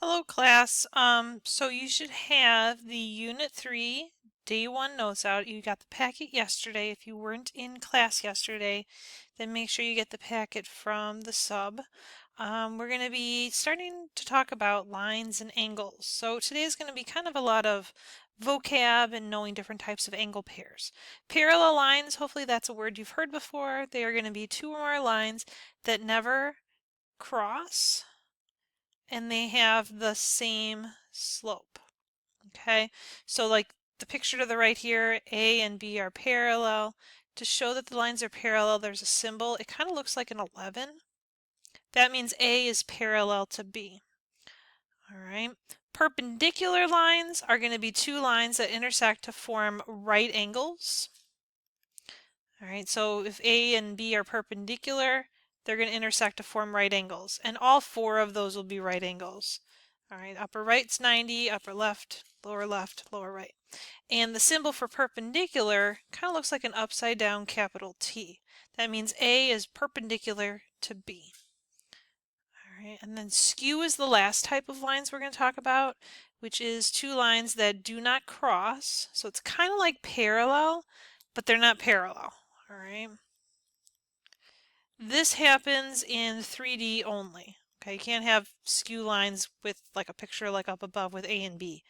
Hello class. So you should have the Unit 3 Day 1 notes out. You got the packet yesterday. If you weren't in class yesterday, then make sure you get the packet from the sub. We're going to be starting to talk about lines and angles. So today is going to be kind of a lot of vocab and knowing different types of angle pairs. Parallel lines, hopefully that's a word you've heard before. They are going to be two or more lines that never cross and they have the same slope. Okay, so like the picture to the right here, A and B are parallel. To show that the lines are parallel, there's a symbol. It kind of looks like an 11. That means A is parallel to B. All right. Perpendicular lines are going to be two lines that intersect to form right angles. All right, so if A and B are perpendicular, they're going to intersect to form right angles. And all four of those will be right angles. All right, upper right's 90, upper left, lower right. And the symbol for perpendicular kind of looks like an upside down capital T. That means A is perpendicular to B. All right, and then skew is the last type of lines we're going to talk about, which is two lines that do not cross. So it's kind of like parallel, but they're not parallel. All right. This happens in 3D only. Okay, you can't have skew lines with like a picture like up above with A and B.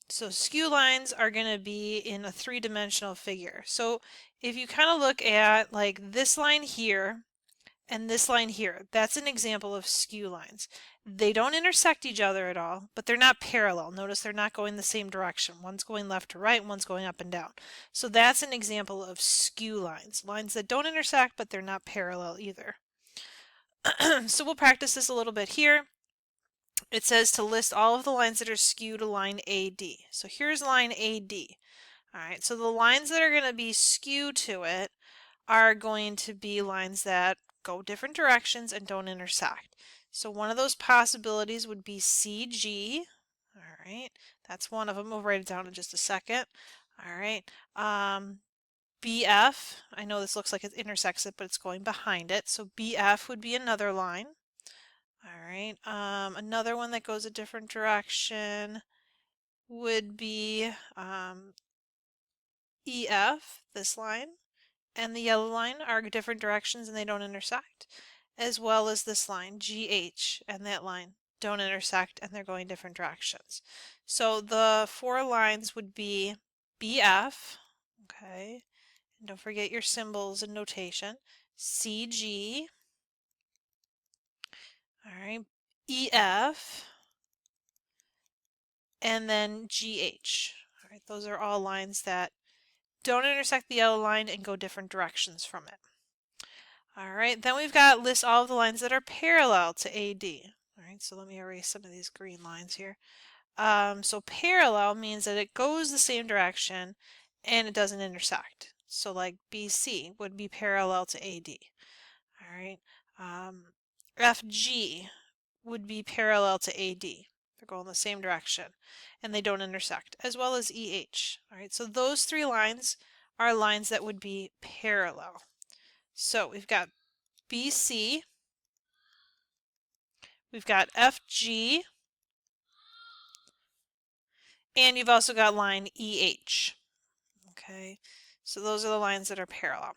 So skew lines are going to be in a three-dimensional figure. So if you kind of look at like this line here and this line here, that's an example of skew lines. They don't intersect each other at all, but they're not parallel. Notice they're not going the same direction. One's going left to right, one's going up and down. So that's an example of skew lines. Lines that don't intersect, but they're not parallel either. So we'll practice this a little bit here. It says to list all of the lines that are skew to line AD. So here's line AD. All right, so the lines that are going to be skewed to it are going to be lines that go different directions and don't intersect. So one of those possibilities would be CG. All right, that's one of them. We'll write it down in just a second. All right, BF. I know this looks like it intersects it, but it's going behind it. So BF would be another line. All right, another one that goes a different direction would be EF, this line, and the yellow line are different directions and they don't intersect, as well as this line, GH, and that line don't intersect and they're going different directions. So the four lines would be BF, okay, and don't forget your symbols and notation, CG, all right, EF, and then GH. All right, those are all lines that don't intersect the yellow line and go different directions from it. All right, then we've got list all of the lines that are parallel to AD. All right, so let me erase some of these green lines here. So parallel means that it goes the same direction and it doesn't intersect. So like BC would be parallel to AD. All right, FG would be parallel to AD. They're going the same direction and they don't intersect, as well as EH. All right, so those three lines are lines that would be parallel. So we've got BC, we've got FG, and you've also got line EH. Okay, so those are the lines that are parallel.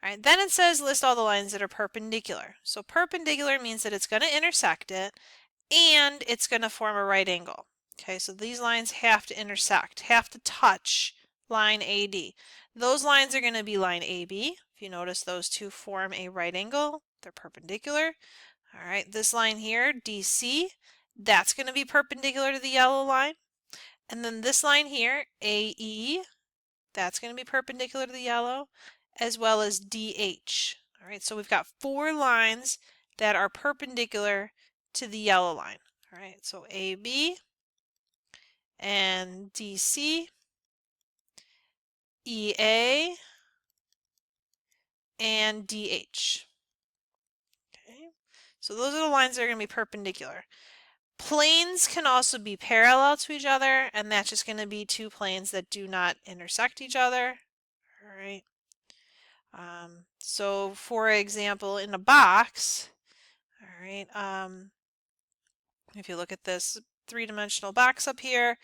All right, then it says list all the lines that are perpendicular. So perpendicular means that it's going to intersect it and it's going to form a right angle. Okay, so these lines have to intersect, have to touch line AD. Those lines are going to be line AB. If you notice, those two form a right angle. They're perpendicular. All right, this line here, DC, that's going to be perpendicular to the yellow line. And then this line here, AE, that's going to be perpendicular to the yellow, as well as DH. All right, so we've got four lines that are perpendicular to the yellow line. All right, so AB and DC, EA, and DH. Okay, so those are the lines that are going to be perpendicular. Planes can also be parallel to each other, and that's just going to be two planes that do not intersect each other. All right. So for example, in a box, all right, If you look at this three-dimensional box up here,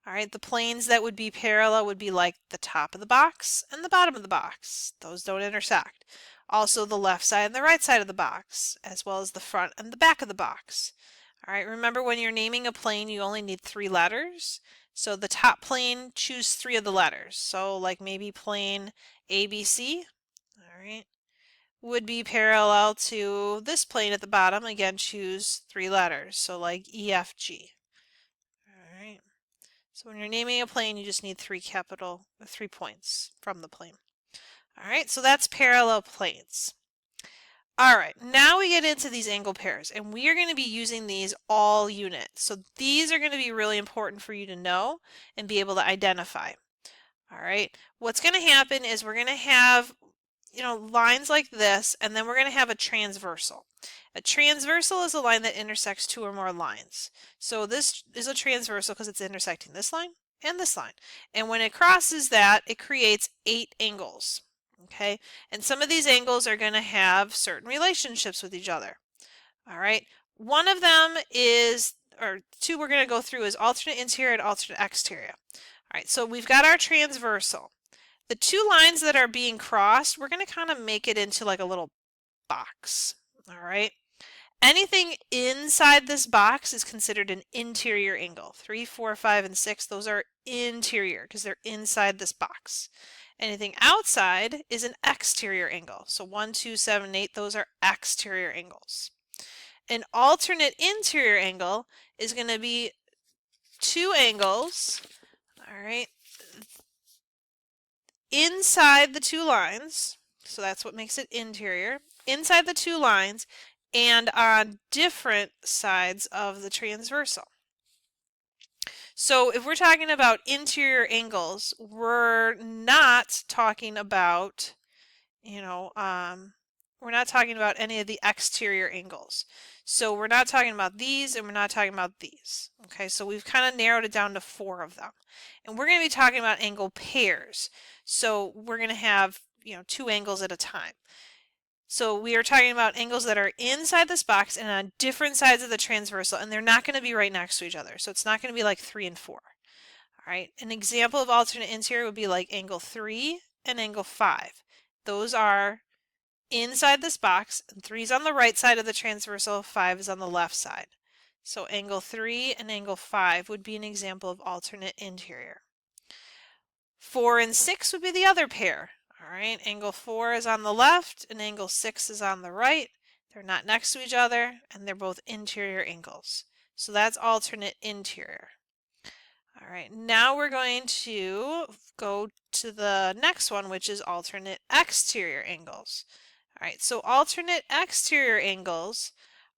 all right, the planes that would be parallel would be like the top of the box and the bottom of the box. Those don't intersect. Also the left side and the right side of the box, as well as the front and the back of the box. All right, remember when you're naming a plane, you only need 3 letters. So the top plane, choose 3 of the letters. So like maybe plane ABC, all right, would be parallel to this plane at the bottom. Again, choose 3 letters. So like EFG. All right. So when you're naming a plane, you just need 3 points from the plane. All right, so that's parallel planes. All right, now we get into these angle pairs, and we are going to be using these all unit. So these are going to be really important for you to know and be able to identify. All right, what's going to happen is we're going to have, lines like this, and then we're going to have a transversal. A transversal is a line that intersects 2 or more lines. So this is a transversal because it's intersecting this line and this line. And when it crosses that, it creates 8 angles. Okay, and some of these angles are going to have certain relationships with each other. All right, one of them is, or 2 we're going to go through, is alternate interior and alternate exterior. All right, so we've got our transversal. The 2 lines that are being crossed, we're going to kind of make it into like a little box. All right, anything inside this box is considered an interior angle. 3, 4, 5, and 6, those are interior because they're inside this box. Anything outside is an exterior angle. So 1, 2, 7, 8, those are exterior angles. An alternate interior angle is going to be 2 angles, all right, inside the 2 lines. So that's what makes it interior. Inside the 2 lines and on different sides of the transversal. So if we're talking about interior angles, we're not talking about, we're not talking about any of the exterior angles. So we're not talking about these and we're not talking about these. Okay, so we've kind of narrowed it down to 4 of them. And we're going to be talking about angle pairs. So we're going to have, 2 angles at a time. So we are talking about angles that are inside this box and on different sides of the transversal, and they're not going to be right next to each other. So it's not going to be like 3 and 4. All right, an example of alternate interior would be like angle 3 and angle 5. Those are inside this box, and 3 is on the right side of the transversal, 5 is on the left side. So angle 3 and angle 5 would be an example of alternate interior. 4 and 6 would be the other pair. All right, angle 4 is on the left and angle 6 is on the right. They're not next to each other and they're both interior angles. So that's alternate interior. All right, now we're going to go to the next one, which is alternate exterior angles. All right, so alternate exterior angles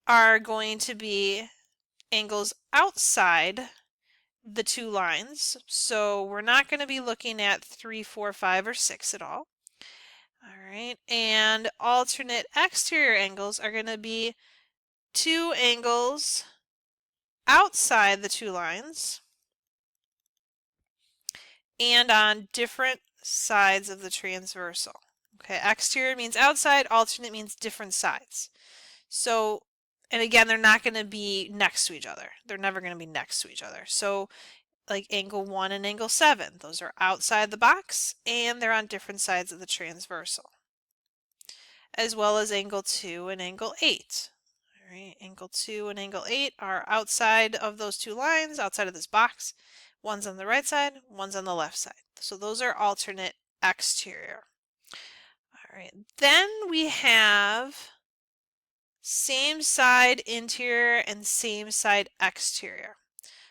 are going to be angles outside the 2 lines. So we're not going to be looking at 3, 4, 5, or 6 at all. All right, and alternate exterior angles are going to be 2 angles outside the 2 lines and on different sides of the transversal. Okay, exterior means outside, alternate means different sides. So, and again, they're not going to be next to each other. They're never going to be next to each other. So, like angle 1 and angle 7, those are outside the box and they're on different sides of the transversal. As well as angle 2 and angle 8. All right, angle 2 and angle 8 are outside of those 2 lines, outside of this box. One's on the right side, one's on the left side. So those are alternate exterior. All right, then we have same side interior and same side exterior.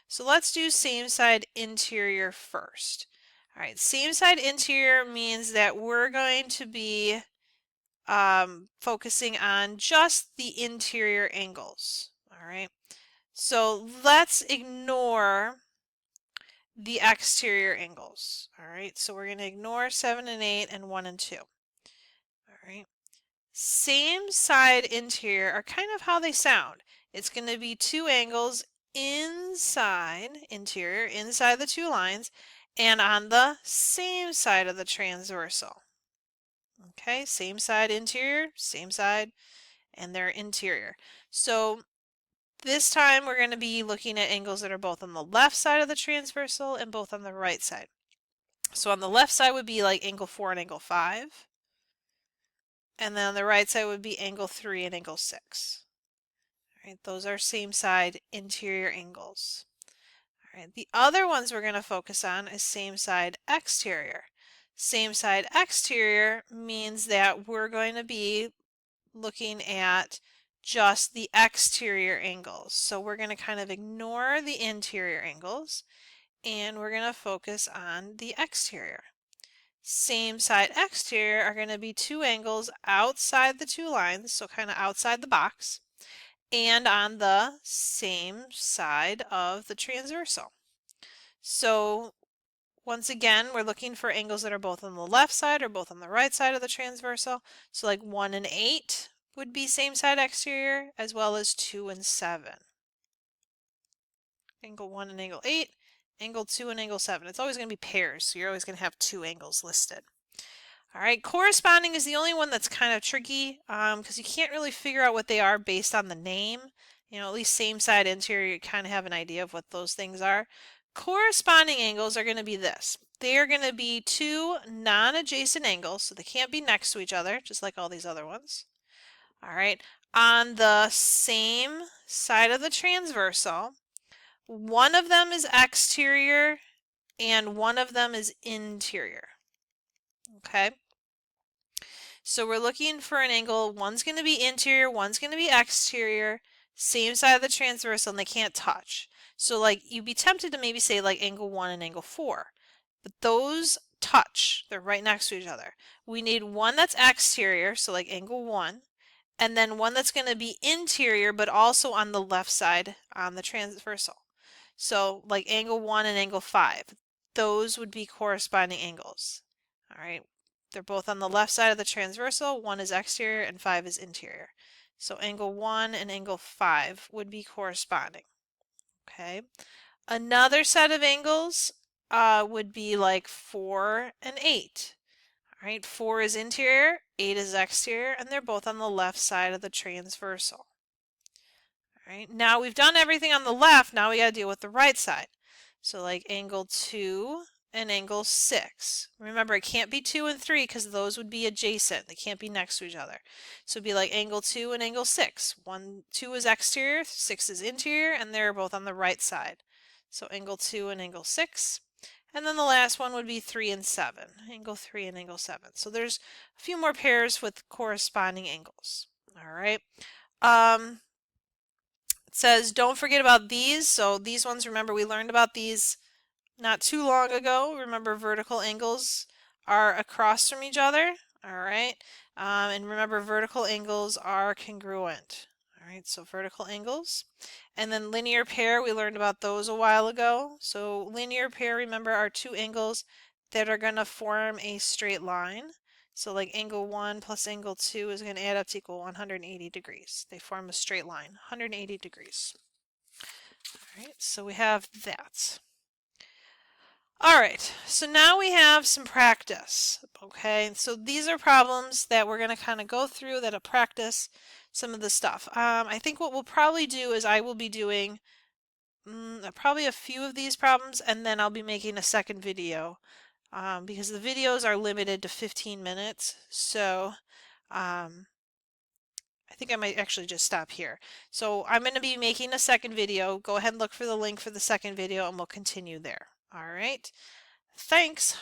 So let's do same side interior first. All right, same side interior means that we're going to be focusing on just the interior angles. All right, so let's ignore the exterior angles. All right, so we're going to ignore 7 and 8 and 1 and 2. All right, same side interior are kind of how they sound. It's going to be 2 angles inside, interior, inside the 2 lines, and on the same side of the transversal. Okay, same side interior, same side, and they're interior. So This time we're going to be looking at angles that are both on the left side of the transversal and both on the right side. So on the left side would be like angle 4 and angle 5. And then on the right side would be angle 3 and angle 6. All right, those are same side interior angles. All right, the other ones we're going to focus on is same side exterior. Same side exterior means that we're going to be looking at just the exterior angles. So we're going to kind of ignore the interior angles and we're going to focus on the exterior. Same side exterior are going to be two angles outside the two lines, so kind of outside the box, and on the same side of the transversal. So once again, we're looking for angles that are both on the left side or both on the right side of the transversal. So like 1 and 8 would be same side exterior, as well as 2 and 7. Angle 1 and angle 8, angle 2 and angle 7. It's always going to be pairs, so you're always going to have two angles listed. All right, corresponding is the only one that's kind of tricky because you can't really figure out what they are based on the name. You know, at least same side interior, you kind of have an idea of what those things are. Corresponding angles are going to be this. They are going to be two non-adjacent angles, so they can't be next to each other, just like all these other ones. All right, on the same side of the transversal, one of them is exterior and one of them is interior. Okay, so we're looking for an angle, one's going to be interior, one's going to be exterior, same side of the transversal, and they can't touch. So like you'd be tempted to maybe say like angle 1 and angle 4, but those touch. They're right next to each other. We need one that's exterior, so like angle 1, and then one that's going to be interior, but also on the left side on the transversal. So like angle 1 and angle 5, those would be corresponding angles. All right, they're both on the left side of the transversal. 1 is exterior and 5 is interior. So angle 1 and angle 5 would be corresponding. Okay. Another set of angles would be like 4 and 8. All right, 4 is interior, 8 is exterior, and they're both on the left side of the transversal. All right, now we've done everything on the left, now we got to deal with the right side. So like angle 2 and angle 6. Remember, it can't be 2 and 3 because those would be adjacent. They can't be next to each other. So it'd be like angle 2 and angle 6. 2 is exterior, 6 is interior, and they're both on the right side. So angle 2 and angle 6. And then the last one would be 3 and 7. Angle 3 and angle 7. So there's a few more pairs with corresponding angles. All right. It says don't forget about these. So these ones, remember we learned about these not too long ago. Remember vertical angles are across from each other. All right. And remember vertical angles are congruent. All right, so vertical angles. And then linear pair, we learned about those a while ago. So linear pair, remember, are two angles that are going to form a straight line. So like angle 1 plus angle 2 is going to add up to equal 180 degrees. They form a straight line, 180 degrees. All right, so we have that. All right, so now we have some practice, okay? So these are problems that we're going to kind of go through that'll practice some of the stuff. I think what we'll probably do is I will be doing probably a few of these problems and then I'll be making a second video because the videos are limited to 15 minutes. So I think I might actually just stop here. So I'm going to be making a second video. Go ahead and look for the link for the second video and we'll continue there. All right. Thanks.